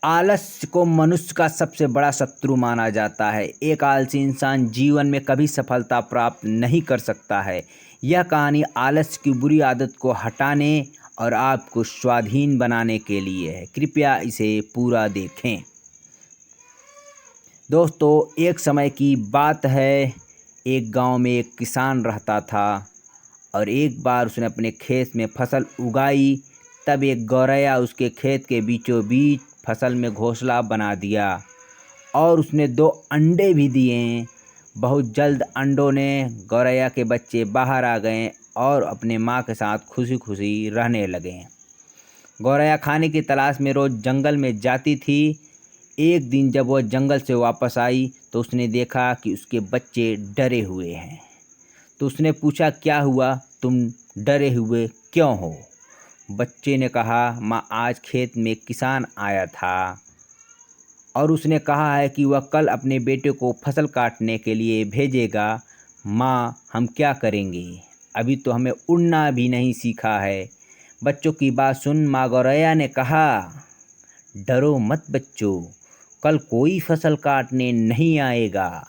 आलस्य को मनुष्य का सबसे बड़ा शत्रु माना जाता है। एक आलसी इंसान जीवन में कभी सफलता प्राप्त नहीं कर सकता है। यह कहानी आलस्य की बुरी आदत को हटाने और आपको स्वाधीन बनाने के लिए है। कृपया इसे पूरा देखें। दोस्तों, एक समय की बात है। एक गांव में एक किसान रहता था और एक बार उसने अपने खेत में फसल उगाई। तब एक गौरैया उसके खेत के बीचों बीच फसल में घोंसला बना दिया और उसने 2 अंडे भी दिए। बहुत जल्द अंडों ने गौरैया के बच्चे बाहर आ गए और अपने माँ के साथ खुशी खुशी रहने लगे। गौरैया खाने की तलाश में रोज़ जंगल में जाती थी। एक दिन जब वह जंगल से वापस आई तो उसने देखा कि उसके बच्चे डरे हुए हैं। तो उसने पूछा, क्या हुआ, तुम डरे हुए क्यों हो? बच्चे ने कहा, माँ, आज खेत में किसान आया था और उसने कहा है कि वह कल अपने बेटे को फसल काटने के लिए भेजेगा। माँ, हम क्या करेंगे? अभी तो हमें उड़ना भी नहीं सीखा है। बच्चों की बात सुन माँ गौरैया ने कहा, डरो मत बच्चों, कल कोई फसल काटने नहीं आएगा।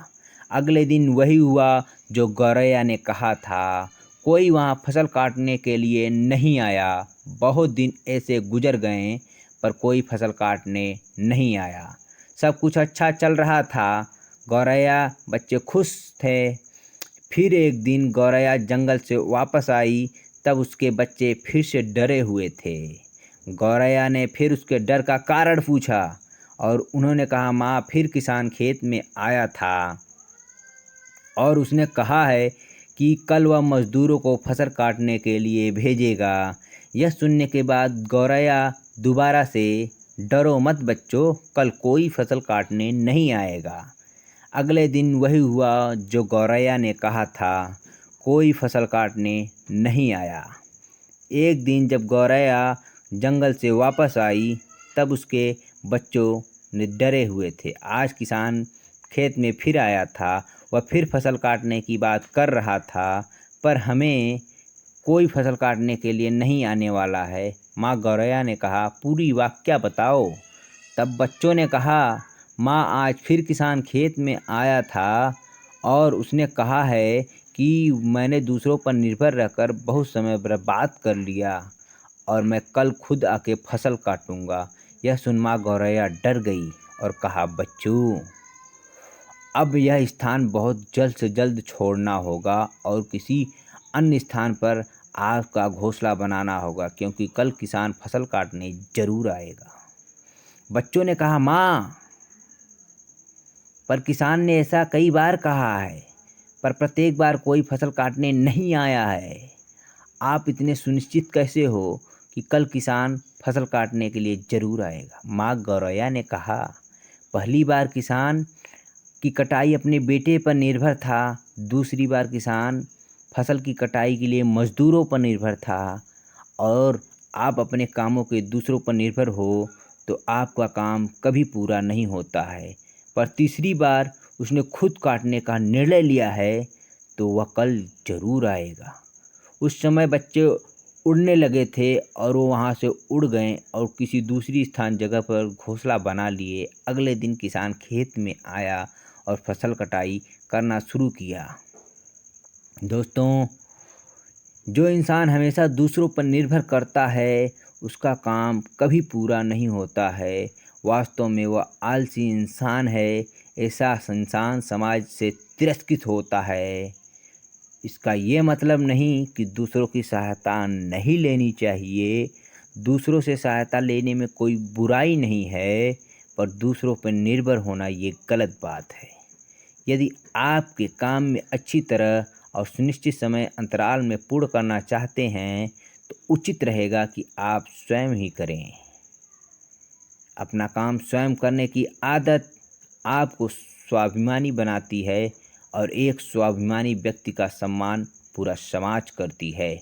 अगले दिन वही हुआ जो गौरैया ने कहा था। कोई वहाँ फसल काटने के लिए नहीं आया। बहुत दिन ऐसे गुजर गए पर कोई फसल काटने नहीं आया। सब कुछ अच्छा चल रहा था। गौरैया बच्चे खुश थे। फिर एक दिन गौरैया जंगल से वापस आई। तब उसके बच्चे फिर से डरे हुए थे। गौरैया ने फिर उसके डर का कारण पूछा और उन्होंने कहा, माँ, फिर किसान खेत में आया था और उसने कहा है कि कल वह मज़दूरों को फसल काटने के लिए भेजेगा। यह सुनने के बाद गौरैया दोबारा से, डरो मत बच्चों, कल कोई फसल काटने नहीं आएगा। अगले दिन वही हुआ जो गौरैया ने कहा था। कोई फसल काटने नहीं आया। एक दिन जब गौरैया जंगल से वापस आई तब उसके बच्चों ने डरे हुए थे। आज किसान खेत में फिर आया था। वह फिर फसल काटने की बात कर रहा था, पर हमें कोई फसल काटने के लिए नहीं आने वाला है। माँ गौरैया ने कहा, पूरी वाकया बताओ। तब बच्चों ने कहा, माँ, आज फिर किसान खेत में आया था और उसने कहा है कि मैंने दूसरों पर निर्भर रहकर बहुत समय बर्बाद कर लिया और मैं कल खुद आके फसल काटूंगा। यह सुन माँ गौरैया डर गई और कहा, बच्चों, अब यह स्थान बहुत जल्द से जल्द छोड़ना होगा और किसी अन्य स्थान पर आपका घोंसला बनाना होगा, क्योंकि कल किसान फसल काटने जरूर आएगा। बच्चों ने कहा, माँ, पर किसान ने ऐसा कई बार कहा है, पर प्रत्येक बार कोई फसल काटने नहीं आया है। आप इतने सुनिश्चित कैसे हो कि कल किसान फसल काटने के लिए ज़रूर आएगा? माँ गौरैया ने कहा, पहली बार किसान की कटाई अपने बेटे पर निर्भर था। दूसरी बार किसान फसल की कटाई के लिए मज़दूरों पर निर्भर था। और आप अपने कामों के दूसरों पर निर्भर हो तो आपका काम कभी पूरा नहीं होता है। पर तीसरी बार उसने खुद काटने का निर्णय लिया है तो वह कल ज़रूर आएगा। उस समय बच्चे उड़ने लगे थे और वो वहाँ से उड़ गए और किसी दूसरी स्थान जगह पर घोंसला बना लिए। अगले दिन किसान खेत में आया और फसल कटाई करना शुरू किया। दोस्तों, जो इंसान हमेशा दूसरों पर निर्भर करता है उसका काम कभी पूरा नहीं होता है। वास्तव में वह आलसी इंसान है। ऐसा इंसान समाज से तिरस्कृत होता है। इसका ये मतलब नहीं कि दूसरों की सहायता नहीं लेनी चाहिए। दूसरों से सहायता लेने में कोई बुराई नहीं है, पर दूसरों पर निर्भर होना ये गलत बात है। यदि आपके काम में अच्छी तरह और सुनिश्चित समय अंतराल में पूर्ण करना चाहते हैं तो उचित रहेगा कि आप स्वयं ही करें। अपना काम स्वयं करने की आदत आपको स्वाभिमानी बनाती है और एक स्वाभिमानी व्यक्ति का सम्मान पूरा समाज करती है।